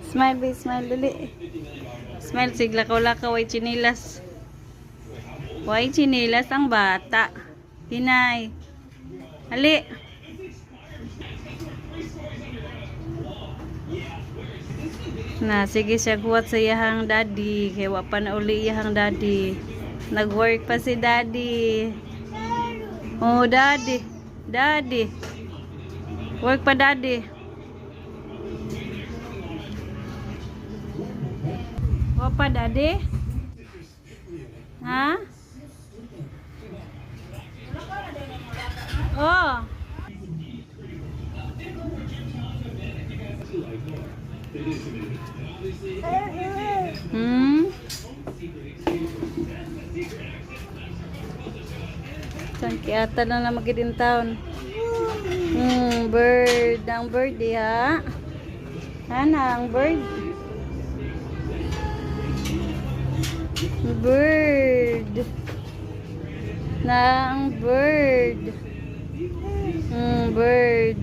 Smile, babe. Smile, dali. Smile, siglakaw-lakaw. Way chinilas. Way chinilas ang bata. Hinay. Ali. Na, sige siya kuwat sa iyahang daddy. Kaya pa na uli iyahang daddy. Nag-work pa si daddy. Oh, daddy. Daddy. Work pa daddy. Work pa daddy? Ha? Oh. Hmm? Sangkiata na na magiging taon. Bird. Ang bird ha? Ana, ang bird. Bird. Na ang bird. Bird.